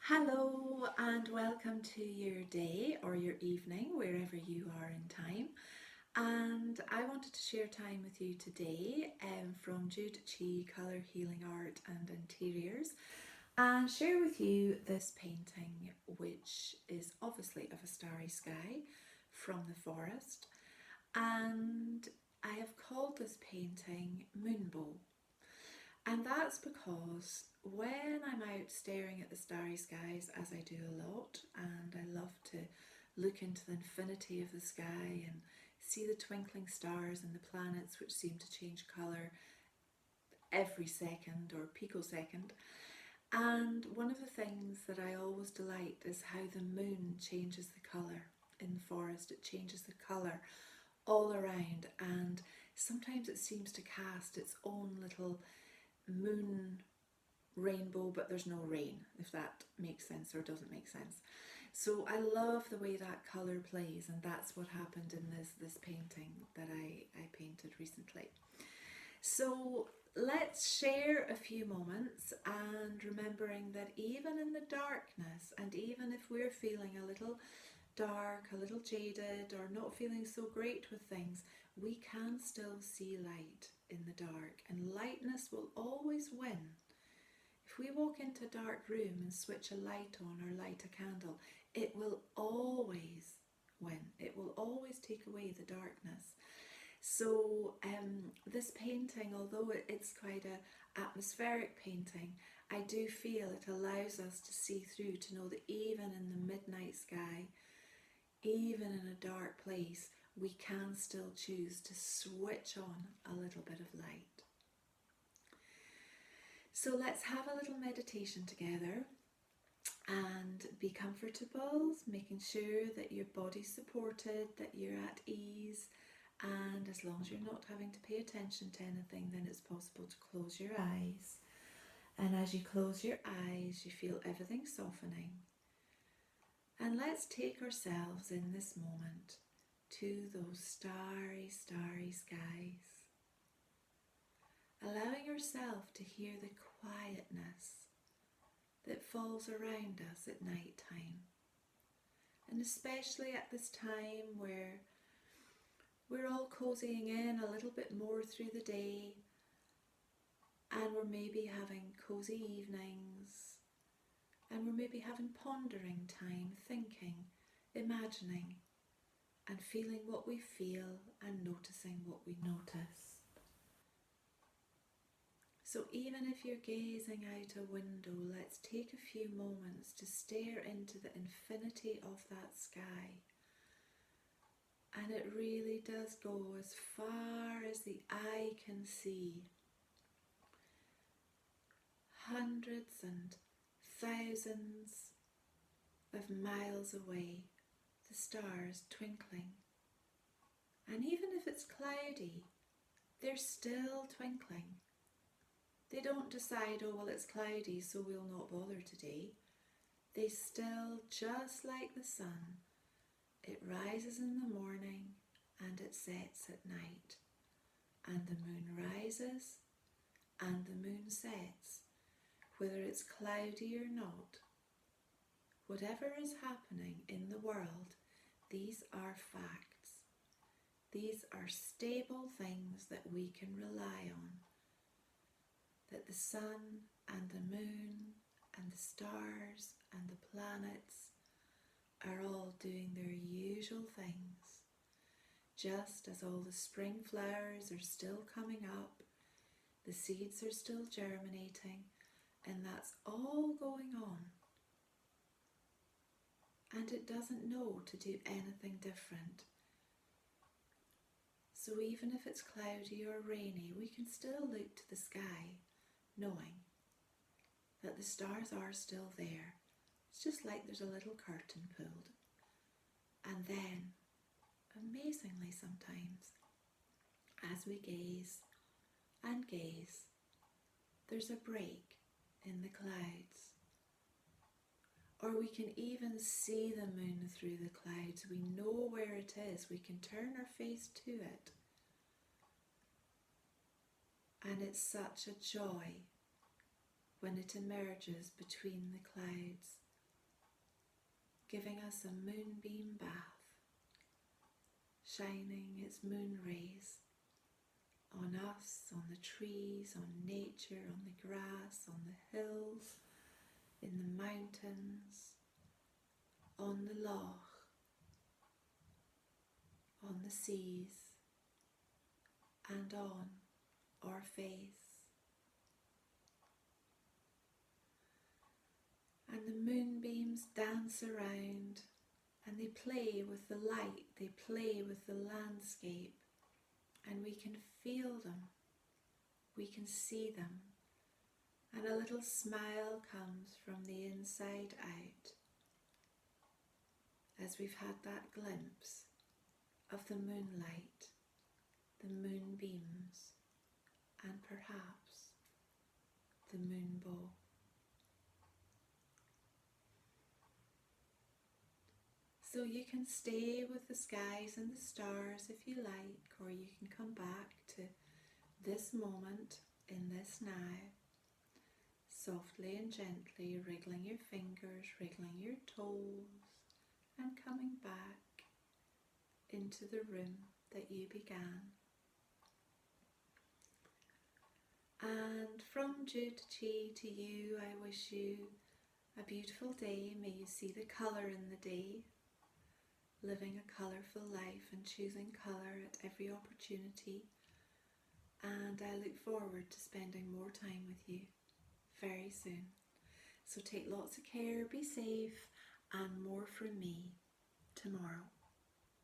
Hello and welcome to your day or your evening, wherever you are in time. And I wanted to share time with you today from Jude Chi Colour Healing Art and Interiors and share with you this painting, which is obviously of a starry sky from the forest. And I have called this painting Moonbow. And that's because when I'm out staring at the starry skies, as I do a lot, and I love to look into the infinity of the sky and see the twinkling stars and the planets which seem to change colour every second or picosecond. And one of the things that I always delight is how the moon changes the colour in the forest. It changes the colour all around, and sometimes it seems to cast its own little moon rainbow, but there's no rain, if that makes sense or doesn't make sense. So I love the way that colour plays, and that's what happened in this painting that I painted recently. So let's share a few moments and remembering that even in the darkness, and even if we're feeling a little dark, a little jaded, or not feeling so great with things, we can still see light in the dark, and lightness will always win. If we walk into a dark room and switch a light on or light a candle, it will always win. It will always take away the darkness. So this painting, although it's quite an atmospheric painting, I do feel it allows us to see through, to know that even in the midnight sky, even in a dark place, we can still choose to switch on a little bit of light. So let's have a little meditation together and be comfortable, making sure that your body's supported, that you're at ease, and as long as you're not having to pay attention to anything, then it's possible to close your eyes. And as you close your eyes, you feel everything softening. And let's take ourselves in this moment to those starry, starry skies. Allowing yourself to hear the quietness that falls around us at night time. And especially at this time where we're all cozying in a little bit more through the day, and we're maybe having cozy evenings, and we're maybe having pondering time, thinking, imagining, and feeling what we feel and noticing what we notice. So even if you're gazing out a window, let's take a few moments to stare into the infinity of that sky. And it really does go as far as the eye can see. Hundreds and thousands of miles away, the stars twinkling. And even if it's cloudy, they're still twinkling. They don't decide, oh well, it's cloudy, so we'll not bother today. They still, just like the sun, it rises in the morning and it sets at night. And the moon rises and the moon sets, whether it's cloudy or not. Whatever is happening in the world, these are facts. These are stable things that we can rely on. That the sun and the moon and the stars and the planets are all doing their usual things. Just as all the spring flowers are still coming up, the seeds are still germinating, and that's all going on. And it doesn't know to do anything different. So even if it's cloudy or rainy, we can still look to the sky, knowing that the stars are still there. It's just like there's a little curtain pulled. And then, amazingly sometimes, as we gaze and gaze, there's a break in the clouds. Or we can even see the moon through the clouds. We know where it is. We can turn our face to it. And it's such a joy when it emerges between the clouds giving us a moonbeam bath, shining its moon rays on us, on the trees, on nature, on the grass, on the hills, in the mountains, on the loch, on the seas, and on our face. And the moonbeams dance around and they play with the light, they play with the landscape, and we can feel them, we can see them, and a little smile comes from the inside out as we've had that glimpse of the moonlight, the moonbeams, and perhaps the moonbow. So you can stay with the skies and the stars if you like, or you can come back to this moment in this now, softly and gently wriggling your fingers, wriggling your toes, and coming back into the room that you began. And from Jude Chi to you, I wish you a beautiful day. May you see the colour in the day, living a colourful life and choosing colour at every opportunity. And I look forward to spending more time with you very soon. So take lots of care, be safe, and more from me tomorrow.